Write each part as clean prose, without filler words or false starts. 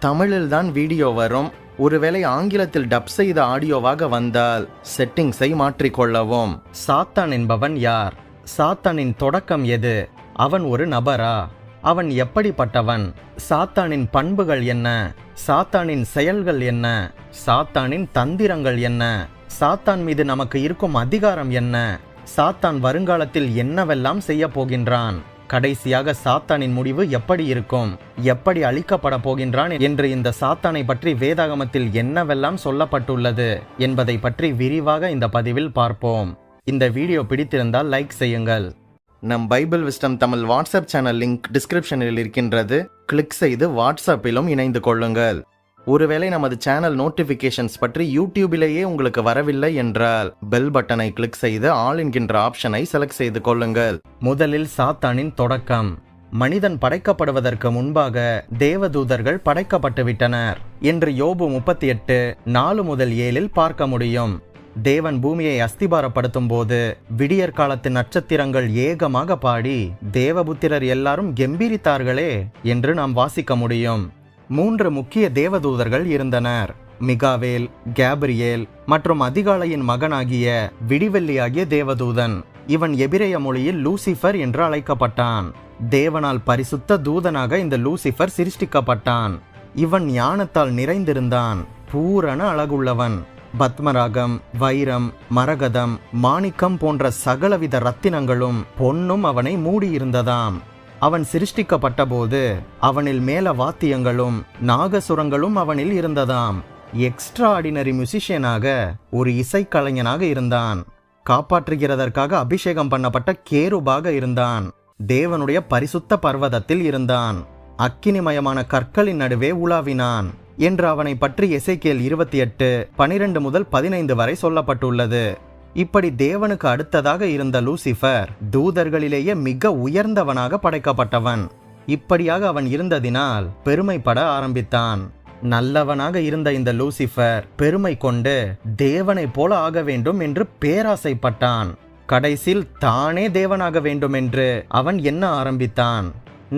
தமிழில் தான் வீடியோ வரும். ஒருவேளை ஆங்கிலத்தில் டப் செய்த ஆடியோவாக வந்தால் செட்டிங்ஸை மாற்றிக்கொள்ளவும். சாத்தான் என்பவன் யார்? சாத்தானின் தொடக்கம் எது? அவன் ஒரு நபரா? அவன் எப்படிப்பட்டவன்? சாத்தானின் பண்புகள் என்ன? சாத்தானின் செயல்கள் என்ன? சாத்தானின் தந்திரங்கள் என்ன? சாத்தான் மீது நமக்கு இருக்கும் அதிகாரம் என்ன? சாத்தான் வருங்காலத்தில் என்னவெல்லாம் செய்ய போகின்றான்? கடைசியாக சாத்தானின் முடிவு எப்படி இருக்கும்? எப்படி அழிக்கப்பட போகின்றான் என்று இந்த சாத்தானை பற்றி வேதாகமத்தில் என்னவெல்லாம் சொல்லப்பட்டுள்ளது என்பதை பற்றி விரிவாக இந்த பதிவில் பார்ப்போம். இந்த வீடியோ பிடித்திருந்தால் லைக் செய்யுங்கள். நம் Bible wisdom Tamil WhatsApp channel link டிஸ்கிரிப்ஷனில் இருக்கின்றது. கிளிக் செய்து வாட்ஸ்அப்பிலும் இணைந்து கொள்ளுங்கள். ஒருவேளை நமது சேனல் நோட்டிபிகேஷன்ஸ் பற்றி யூடியூபிலேயே உங்களுக்கு வரவில்லை என்றால் பெல் பட்டனை கிளிக் செய்து ஆல் என்கின்ற ஆப்ஷனை செலக்ட் செய்து கொள்ளுங்கள். முதலில் சாத்தானின் தொடக்கம். மனிதன் படைக்கப்படுவதற்கு முன்பாக தேவதூதர்கள் படைக்கப்பட்டு விட்டனர் என்று யோபு 38:4-7 பார்க்க முடியும். தேவன் பூமியை அஸ்திபாரப்படுத்தும் போது விடியற் காலத்து நட்சத்திரங்கள் ஏகமாக பாடி தேவபுத்திரர் எல்லாரும் கெம்பீரித்தார்களே என்று நாம் வாசிக்க முடியும். 3 முக்கிய தேவதூதர்கள் இருந்தனர். மிகாவேல், கேப்ரியேல் மற்றும் அதிகாலையின் மகனாகிய விடிவெள்ளியாகிய தேவதூதன். இவன் எபிரேய மொழியில் லூசிஃபர் என்று அழைக்கப்பட்டான். தேவனால் பரிசுத்த தூதனாக இந்த லூசிஃபர் சிருஷ்டிக்கப்பட்டான். இவன் ஞானத்தால் நிறைந்திருந்தான். பூரண அழகுள்ளவன். பத்மராகம், வைரம், மரகதம், மாணிக்கம் போன்ற சகலவித ரத்தினங்களும் பொன்னும் அவனை மூடியிருந்ததாம். அவன் சிருஷ்டிக்கப்பட்ட போது அவனில் மேல வாத்தியங்களும் நாகசுரங்களும் அவனில் இருந்ததாம். எக்ஸ்ட்ரா ஆர்டினரி மியூசிஷியனாக ஒரு இசைக்கலைஞனாக இருந்தான். காப்பாற்றுகிறதற்காக அபிஷேகம் பண்ணப்பட்ட கேருபாக இருந்தான். தேவனுடைய பரிசுத்த பர்வதத்தில் இருந்தான். அக்கினிமயமான கற்களின் நடுவே உலாவினான் என்று அவனை பற்றி எசேக்கியேல் 28:12-15 வரை சொல்லப்பட்டுள்ளது. இப்படி தேவனுக்கு அடுத்ததாக இருந்த லூசிஃபர் தூதர்களிலேயே மிக உயர்ந்தவனாக படைக்கப்பட்டவன். இப்படியாக அவன் இருந்ததினால் பெருமைப்பட ஆரம்பித்தான். நல்லவனாக இருந்த இந்த லூசிஃபர் பெருமை கொண்டு தேவனைப் போல ஆக வேண்டும் என்று பேராசைப்பட்டான். கடைசியில் தானே தேவனாக வேண்டும் என்று அவன் எண்ண ஆரம்பித்தான்.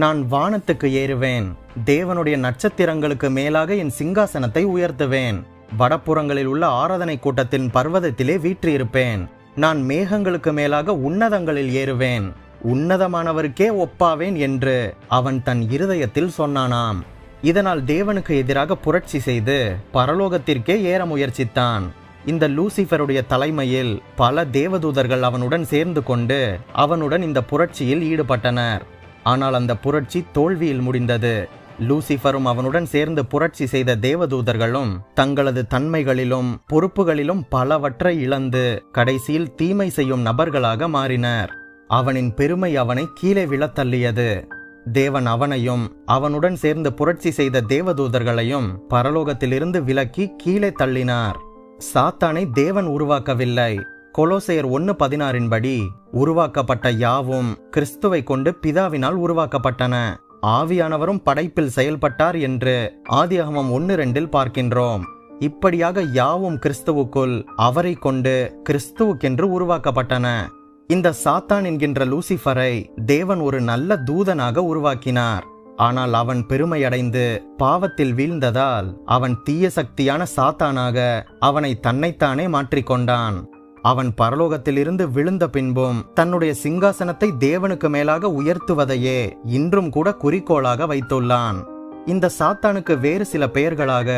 நான் வானத்துக்கு ஏறுவேன், தேவனுடைய நட்சத்திரங்களுக்கு மேலாக என் சிங்காசனத்தை உயர்த்துவேன், வடப்புறங்களில் உள்ள ஆராதனை கூட்டத்தின் பர்வதத்திலே வீற்றிருப்பேன், நான் மேகங்களுக்கு மேலாக உன்னதங்களில் ஏறுவேன், உன்னதமானவருக்கே ஒப்பாவேன் என்று அவன் தன் இருதயத்தில் சொன்னானாம். இதனால் தேவனுக்கு எதிராக புரட்சி செய்து பரலோகத்திற்கே ஏற முயற்சித்தான். இந்த லூசிஃபருடைய தலைமையில் பல தேவதூதர்கள் அவனுடன் சேர்ந்து கொண்டு அவனுடன் இந்த புரட்சியில் ஈடுபட்டனர். ஆனால் அந்த புரட்சி தோல்வியில் முடிந்தது. லூசிஃபரும் அவனுடன் சேர்ந்து புரட்சி செய்த தேவதூதர்களும் தங்களது தன்மைகளிலும் பொறுப்புகளிலும் பலவற்றை இழந்து கடைசியில் தீமை செய்யும் நபர்களாக மாறினர். அவனின் பெருமை அவனை கீழே விழத் தள்ளியது. தேவன் அவனையும் அவனுடன் சேர்ந்து புரட்சி செய்த தேவதூதர்களையும் பரலோகத்திலிருந்து விலக்கி கீழே தள்ளினார். சாத்தானை தேவன் உருவாக்கவில்லை. கொலோசையர் 1:16 படி உருவாக்கப்பட்ட யாவும் கிறிஸ்துவை கொண்டு பிதாவினால் உருவாக்கப்பட்டன, ஆவியானவரும் படைப்பில் செயல்பட்டார் என்று ஆதியாகமம் 1:2 பார்க்கின்றோம். இப்படியாக யாவும் கிறிஸ்துவுக்குள் அவரை கொண்டு கிறிஸ்துவுக்கென்று உருவாக்கப்பட்டன. இந்த சாத்தான் என்கின்ற லூசிஃபரை தேவன் ஒரு நல்ல தூதனாக உருவாக்கினார். ஆனால் அவன் பெருமையடைந்து பாவத்தில் வீழ்ந்ததால் அவன் தீய சக்தியான சாத்தானாக அவனை தன்னைத்தானே மாற்றிக்கொண்டான். அவன் பரலோகத்திலிருந்து விழுந்த பின்பும் தன்னுடைய சிங்காசனத்தை தேவனுக்கு மேலாக உயர்த்துவதையே இன்றும் கூட குறிக்கோளாக வைத்துள்ளான். இந்த சாத்தானுக்கு வேறு சில பெயர்களாக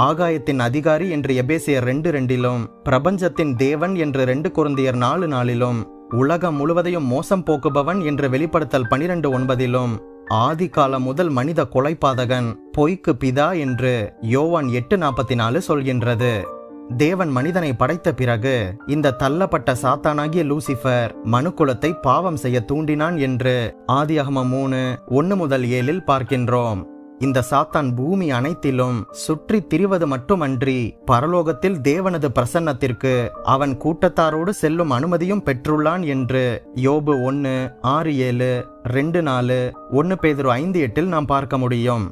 ஆகாயத்தின் அதிகாரி என்று எபேசியர் 2:2, பிரபஞ்சத்தின் தேவன் என்று 2 கொரிந்தியர் 4:4, உலகம் முழுவதையும் மோசம் போக்குபவன் என்று வெளிப்படுத்தல் 12:9, ஆதி காலம் முதல் மனித கொலைபாதகன், பொய்க்கு பிதா என்று யோவான் 8:44 சொல்கின்றது. தேவன் மனிதனை படைத்த பிறகு இந்த தள்ளப்பட்ட சாத்தானாகிய லூசிஃபர் மனுக்குலத்தை பாவம் செய்ய தூண்டினான் என்று ஆதியாகமம் 3:1-7 பார்க்கின்றோம். இந்த சாத்தான் பூமி அனைத்திலும் சுற்றி திரிவது மட்டுமன்றி பரலோகத்தில் தேவனது பிரசன்னத்திற்கு அவன் கூட்டத்தாரோடு செல்லும் அனுமதியும் பெற்றுள்ளான் என்று யோபு 1:6-7, 2:4, 1 பேதுரு 5:8 நாம் பார்க்க முடியும்.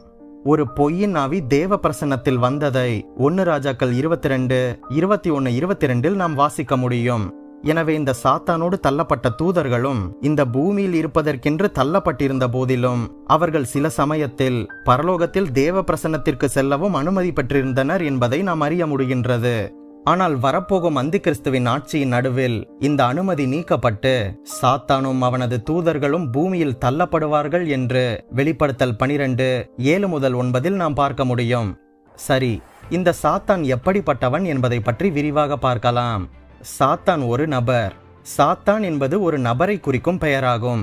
ஒரு பொய்யின் ஆவி தேவ பிரசன்னத்தில் வந்ததை 1 ராஜாக்கள் 22:21-22 நாம் வாசிக்க முடியும். எனவே இந்த சாத்தானோடு தள்ளப்பட்ட தூதர்களும் இந்த பூமியில் இருப்பதற்கென்று தள்ளப்பட்டிருந்த போதிலும் அவர்கள் சில சமயத்தில் பரலோகத்தில் தேவ பிரசன்னத்திற்கு செல்லவும் அனுமதி பெற்றிருந்தனர் என்பதை நாம் அறிய முடிகின்றது. ஆனால் வரப்போகும் அந்திகிறிஸ்துவின் ஆட்சியின் நடுவில் இந்த அனுமதி நீக்கப்பட்டு சாத்தானும் அவனது தூதர்களும் பூமியில் தள்ளப்படுவார்கள் என்று வெளிப்படுத்தல் 12:7-9 நாம் பார்க்க முடியும். சரி, இந்த சாத்தான் எப்படிப்பட்டவன் என்பதை பற்றி விரிவாக பார்க்கலாம். சாத்தான் ஒரு நபர். சாத்தான் என்பது ஒரு நபரை குறிக்கும் பெயராகும்.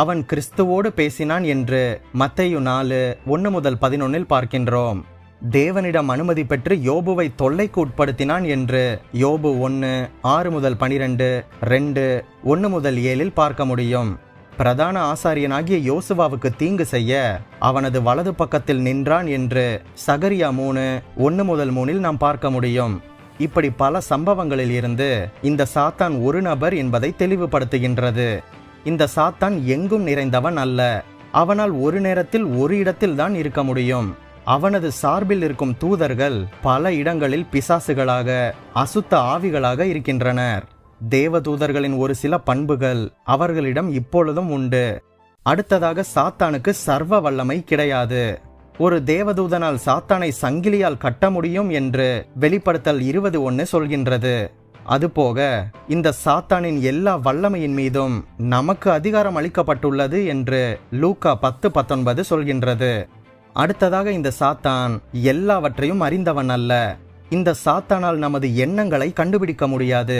அவன் கிறிஸ்துவோடு பேசினான் என்று மத்தேயு 4:1-11 பார்க்கின்றோம். தேவனிடம் அனுமதி பெற்று யோபுவை தொல்லைக்கு உட்படுத்தினான் என்று யோபு 1:6-12, 2:1-7 பார்க்க முடியும். பிரதான ஆசாரியனாகிய யோசுவாவுக்கு தீங்கு செய்ய அவனது வலது பக்கத்தில் நின்றான் என்று சகரியா 3:1-3 நாம் பார்க்க முடியும். இப்படி பல சம்பவங்களில் இருந்து இந்த சாத்தான் ஒரு நபர் என்பதை தெளிவுபடுத்துகின்றது. இந்த சாத்தான் எங்கும் நிறைந்தவன் அல்ல. அவனால் ஒரு நேரத்தில் ஒரு இடத்தில் தான் இருக்க முடியும். அவனது சார்பில் இருக்கும் தூதர்கள் பல இடங்களில் பிசாசுகளாக, அசுத்த ஆவிகளாக இருக்கின்றனர். தேவதூதர்களின் ஒரு சில பண்புகள் அவர்களிடம் இப்பொழுதும் உண்டு. அடுத்ததாக, சாத்தானுக்கு சர்வ வல்லமை கிடையாது. ஒரு தேவதூதனால் சாத்தானை சங்கிலியால் கட்ட முடியும் என்று வெளிப்படுத்தல் 20:1 சொல்கின்றது. அதுபோக இந்த சாத்தானின் எல்லா வல்லமையின் மீதும் நமக்கு அதிகாரம் அளிக்கப்பட்டுள்ளது என்று லூக்கா 10:19 சொல்கின்றது. அடுத்ததாக, இந்த சாத்தான் எல்லாவற்றையும் அறிந்தவன் அல்ல. இந்த சாத்தானால் நமது எண்ணங்களை கண்டுபிடிக்க முடியாது.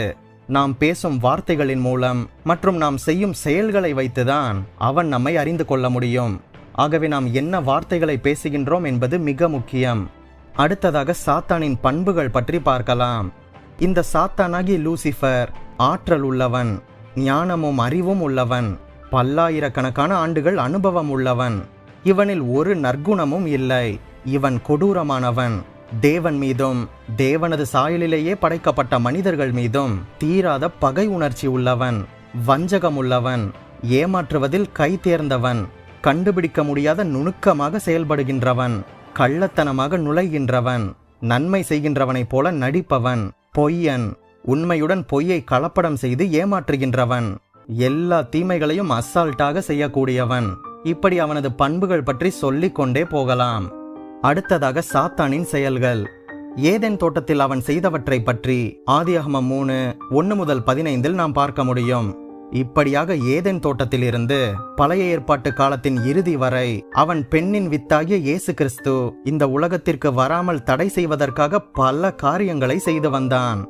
நாம் பேசும் வார்த்தைகளின் மூலம் மற்றும் நாம் செய்யும் செயல்களை வைத்துதான் அவன் நம்மை அறிந்து கொள்ள முடியும். ஆகவே நாம் என்ன வார்த்தைகளை பேசுகின்றோம் என்பது மிக முக்கியம். அடுத்ததாக, சாத்தானின் பண்புகள் பற்றி பார்க்கலாம். இந்த சாத்தானாகிய லூசிஃபர் ஆற்றல் உள்ளவன், ஞானமும் அறிவும் உள்ளவன், பல்லாயிரக்கணக்கான ஆண்டுகள் அனுபவம் உள்ளவன். இவனில் ஒரு நற்குணமும் இல்லை. இவன் கொடூரமானவன். தேவன் மீதும் தேவனது சாயலிலேயே படைக்கப்பட்ட மனிதர்கள் மீதும் தீராத பகை உணர்ச்சி உள்ளவன், வஞ்சகம் உள்ளவன், ஏமாற்றுவதில் கை தேர்ந்தவன், கண்டுபிடிக்க முடியாத நுணுக்கமாக செயல்படுகின்றவன், கள்ளத்தனமாக நுழைகின்றவன், நன்மை செய்கின்றவனைப் போல நடிப்பவன், பொய்யன், உண்மையுடன் பொய்யை கலப்படம் செய்து ஏமாற்றுகின்றவன், எல்லா தீமைகளையும் அசால்ட்டாக செய்யக்கூடியவன். இப்படி அவனது பண்புகள் பற்றி சொல்லிக் கொண்டே போகலாம். அடுத்ததாக, சாத்தானின் செயல்கள். ஏதேன் தோட்டத்தில் அவன் செய்தவற்றை பற்றி ஆதியாகமம் 3:1-15 நாம் பார்க்க முடியும். இப்படியாக ஏதேன் தோட்டத்தில் இருந்து பழைய ஏற்பாட்டு காலத்தின் இறுதி வரை அவன் பெண்ணின் வித்தாகிய இயேசு கிறிஸ்து இந்த உலகத்திற்கு வராமல் தடை செய்வதற்காக பல காரியங்களை செய்து வந்தான்.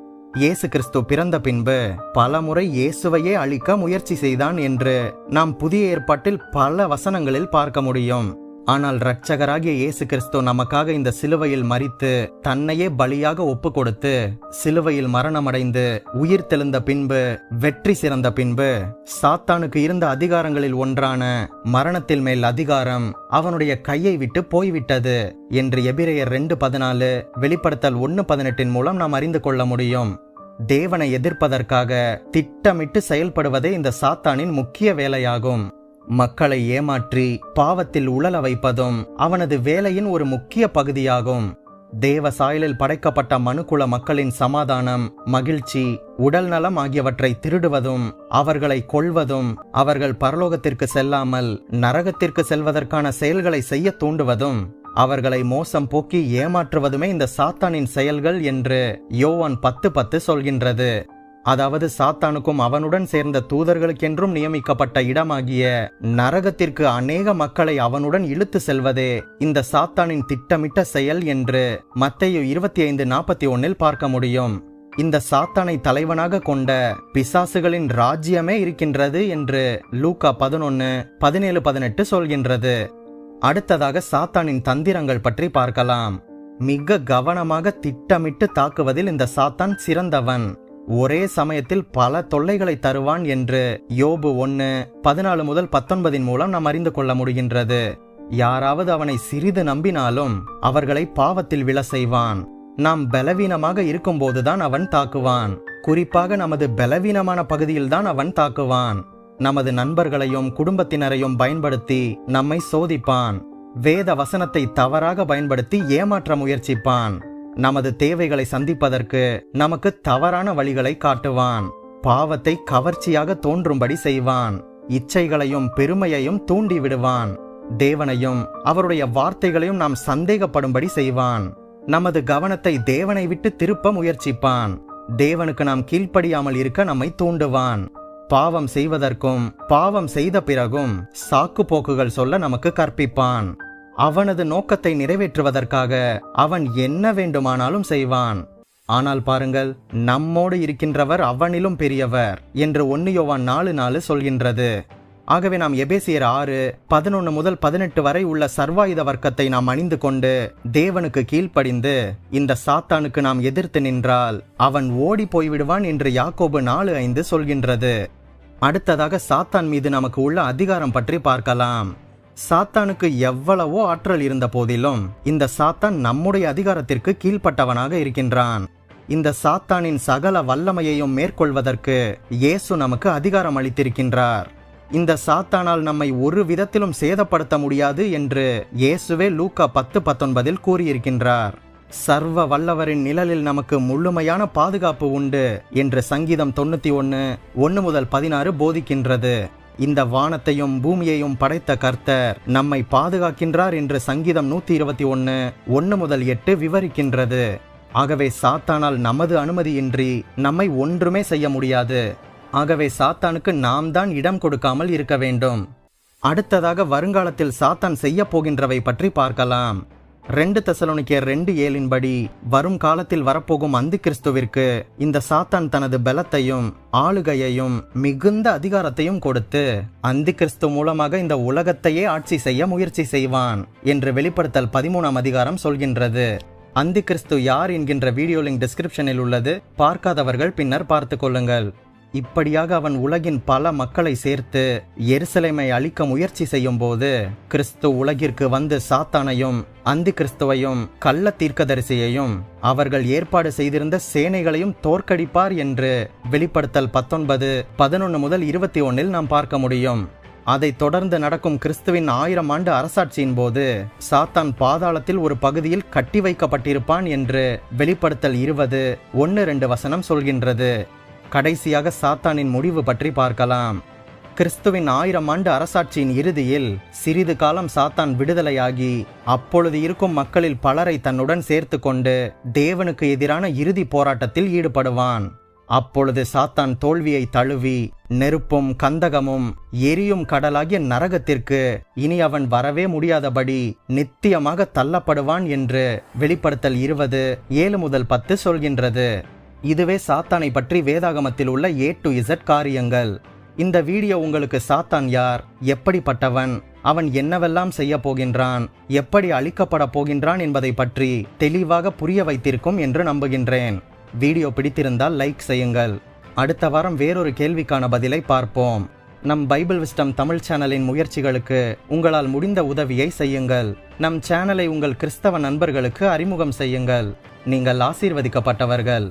இயேசு கிறிஸ்து பிறந்த பின்பு பல முறை இயேசுவையே அழிக்க முயற்சி செய்தான் என்று நாம் புதிய ஏற்பாட்டில் பல வசனங்களில் பார்க்க முடியும். ஆனால் இரட்சகராகிய இயேசு கிறிஸ்து நமக்காக இந்த சிலுவையில் மரித்து தன்னையே பலியாக ஒப்பு கொடுத்து சிலுவையில் மரணமடைந்து உயிர் தெழுந்த பின்பு, வெற்றி சிறந்த பின்பு, சாத்தானுக்கு இருந்த அதிகாரங்களில் ஒன்றான மரணத்தில் மேல் அதிகாரம் அவனுடைய கையை விட்டு போய்விட்டது என்று எபிரேயர் 2:14, வெளிப்படுத்தல் 1:18 மூலம் நாம் அறிந்து கொள்ள முடியும். தேவனை எதிர்ப்பதற்காக திட்டமிட்டு செயல்படுவதே இந்த சாத்தானின் முக்கிய வேலையாகும். மக்களை ஏமாற்றி பாவத்தில் உழல வைப்பதும் அவனது வேலையின் ஒரு முக்கிய பகுதியாகும். தேவ சாயலில் படைக்கப்பட்ட மனுக்குல மக்களின் சமாதானம், மகிழ்ச்சி, உடல் நலம் ஆகியவற்றை திருடுவதும், அவர்களை கொல்வதும், அவர்கள் பரலோகத்திற்கு செல்லாமல் நரகத்திற்கு செல்வதற்கான செயல்களை செய்ய தூண்டுவதும், அவர்களை மோசம் போக்கி ஏமாற்றுவதுமே இந்த சாத்தானின் செயல்கள் என்று யோவான் 10:10 சொல்கின்றது. அதாவது சாத்தானுக்கும் அவனுடன் சேர்ந்த தூதர்களுக்கென்றும் நியமிக்கப்பட்ட இடமாகிய நரகத்திற்கு அநேக மக்களை அவனுடன் இழுத்து செல்வதே இந்த சாத்தானின் திட்டமிட்ட செயல் என்று மத்தேயு 25:41 பார்க்க முடியும். இந்த சாத்தானை தலைவனாக கொண்ட பிசாசுகளின் ராஜ்யமே இருக்கின்றது என்று லூக்கா 11:17-18 சொல்கின்றது. அடுத்ததாக, சாத்தானின் தந்திரங்கள் பற்றி பார்க்கலாம். மிக கவனமாக திட்டமிட்டு தாக்குவதில் இந்த சாத்தான் சிறந்தவன். ஒரே சமயத்தில் பல தொல்லைகளை தருவான் என்று யோபு 1:14-19 மூலம் நாம் அறிந்து கொள்ள முடிகின்றது. யாராவது அவனை சிறிது நம்பினாலும் அவர்களை பாவத்தில் விழ செய்வான். நாம் பலவீனமாக இருக்கும்போதுதான் அவன் தாக்குவான். குறிப்பாக நமது பலவீனமான பகுதியில்தான் அவன் தாக்குவான். நமது நண்பர்களையும் குடும்பத்தினரையும் பயன்படுத்தி நம்மை சோதிப்பான். வேத வசனத்தை தவறாக பயன்படுத்தி ஏமாற்ற முயற்சிப்பான். நமது தேவைகளை சந்திப்பதற்கு நமக்கு தவறான வழிகளை காட்டுவான். பாவத்தை கவர்ச்சியாக தோன்றும்படி செய்வான். இச்சைகளையும் பெருமையையும் தூண்டி விடுவான். தேவனையும் அவருடைய வார்த்தைகளையும் நாம் சந்தேகப்படும்படி செய்வான். நமது கவனத்தை தேவனை விட்டு திருப்ப முயற்சிப்பான். தேவனுக்கு நாம் கீழ்ப்படியாமல் இருக்க நம்மை தூண்டுவான். பாவம் செய்வதற்கும் பாவம் செய்த பிறகும் சாக்கு போக்குகள் சொல்ல நமக்கு கற்பிப்பான். அவனது நோக்கத்தை நிறைவேற்றுவதற்காக அவன் என்ன வேண்டுமானாலும் செய்வான். ஆனால் பாருங்கள், நம்மோடு இருக்கின்றவர் அவனிலும் பெரியவர் என்று 1 யோவான் 4:4 சொல்கின்றது. ஆகவே நாம் எபேசியர் 6:11 முதல் 18 வரை உள்ள சர்வாயுத வர்க்கத்தை நாம் அணிந்து கொண்டு தேவனுக்கு கீழ்ப்படிந்து இந்த சாத்தானுக்கு நாம் எதிர்த்து நின்றால் அவன் ஓடி போய்விடுவான் என்று யாக்கோபு 4:5 சொல்கின்றது. அடுத்ததாக சாத்தான் மீது நமக்கு உள்ள அதிகாரம் பற்றி பார்க்கலாம். சாத்தானுக்கு எவ்வளவோ ஆற்றல் இருந்த போதிலும் இந்த சாத்தான் நம்முடைய அதிகாரத்திற்கு கீழ்ப்பட்டவனாக இருக்கின்றான். இந்த சாத்தானின் சகல வல்லமையையும் மேற்கொள்வதற்கு இயேசு நமக்கு அதிகாரம் அளித்திருக்கின்றார். இந்த சாத்தானால் நம்மை ஒரு விதத்திலும் சேதப்படுத்த முடியாது என்று இயேசுவே லூக்கா 10:19 கூறியிருக்கின்றார். சர்வ வல்லவரின் நிழலில் நமக்கு முழுமையான பாதுகாப்பு உண்டு என்று சங்கீதம் 91:1 முதல் 16 போதிக்கின்றது. இந்த வானத்தையும் பூமியையும் படைத்த கர்த்தர் நம்மை பாதுகாக்கின்றார் என்று சங்கீதம் 121:1 முதல் 8 விவரிக்கின்றது. ஆகவே சாத்தானால் நமது அனுமதியின்றி நம்மை ஒன்றுமே செய்ய முடியாது. ஆகவே சாத்தானுக்கு நாம் தான் இடம் கொடுக்காமல் இருக்க வேண்டும். அடுத்ததாக வருங்காலத்தில் சாத்தான் செய்ய போகின்றவை பற்றி பார்க்கலாம். 2 தெசலோனிக்கேயர் 2:7 படி வரும் காலத்தில் வரப்போகும் அந்தி கிறிஸ்துவிற்கு இந்த சாத்தான் தனது பலத்தையும் ஆளுகையையும் மிகுந்த அதிகாரத்தையும் கொடுத்து அந்தி கிறிஸ்து மூலமாக இந்த உலகத்தையே ஆட்சி செய்ய முயற்சி செய்வான் என்று வெளிப்படுத்தல் 13ஆம் அதிகாரம் சொல்கின்றது. அந்தி கிறிஸ்து யார் என்கின்ற வீடியோ லிங்க் டிஸ்கிரிப்ஷனில் உள்ளது. பார்க்காதவர்கள் பின்னர் பார்த்து கொள்ளுங்கள். இப்படியாக அவன் உலகின் பல மக்களை சேர்த்து எருசலேமை அழிக்க முயற்சி செய்யும் போது கிறிஸ்து உலகிற்கு வந்து சாத்தானையும் அந்தி கிறிஸ்துவையும் கள்ள தீர்க்கதரிசியையும் அவர்கள் ஏற்பாடு செய்திருந்த சேனைகளையும் தோற்கடிப்பார் என்று வெளிப்படுத்தல் 19:11 முதல் 21 நாம் பார்க்க முடியும். அதை தொடர்ந்து நடக்கும் கிறிஸ்துவின் 1000 ஆண்டு அரசாட்சியின் போது சாத்தான் பாதாளத்தில் ஒரு பகுதியில் கட்டி வைக்கப்பட்டிருப்பான் என்று வெளிப்படுத்தல் 20:1-2 சொல்கின்றது. கடைசியாக சாத்தானின் முடிவு பற்றி பார்க்கலாம். கிறிஸ்துவின் 1000 ஆண்டு அரசாட்சியின் இறுதியில் சிறிது காலம் சாத்தான் விடுதலையாகி அப்பொழுது இருக்கும் மக்களில் பலரை தன்னுடன் சேர்த்து கொண்டு தேவனுக்கு எதிரான இறுதி போராட்டத்தில் ஈடுபடுவான். அப்பொழுது சாத்தான் தோல்வியை தழுவி நெருப்பும் கந்தகமும் எரியும் கடலாகிய நரகத்திற்கு இனி அவன் வரவே முடியாதபடி நித்தியமாக தள்ளப்படுவான் என்று வெளிப்படுத்தல் 20:7 முதல் 10 சொல்கின்றது. இதுவே சாத்தானை பற்றி வேதாகமத்தில் உள்ள A to Z காரியங்கள். இந்த வீடியோ உங்களுக்கு சாத்தான் யார், எப்படிப்பட்டவன், அவன் என்னவெல்லாம் செய்ய போகின்றான், எப்படி அழிக்கப்பட போகின்றான் என்பதை பற்றி தெளிவாக புரிய வைத்திருக்கும் என்று நம்புகின்றேன். வீடியோ பிடித்திருந்தால் லைக் செய்யுங்கள். அடுத்த வாரம் வேறொரு கேள்விக்கான பதிலை பார்ப்போம். நம் பைபிள் விஸ்டம் தமிழ் சேனலின் முயற்சிகளுக்கு உங்களால் முடிந்த உதவியை செய்யுங்கள். நம் சேனலை உங்கள் கிறிஸ்தவ நண்பர்களுக்கு அறிமுகம் செய்யுங்கள். நீங்கள் ஆசீர்வதிக்கப்பட்டவர்கள்.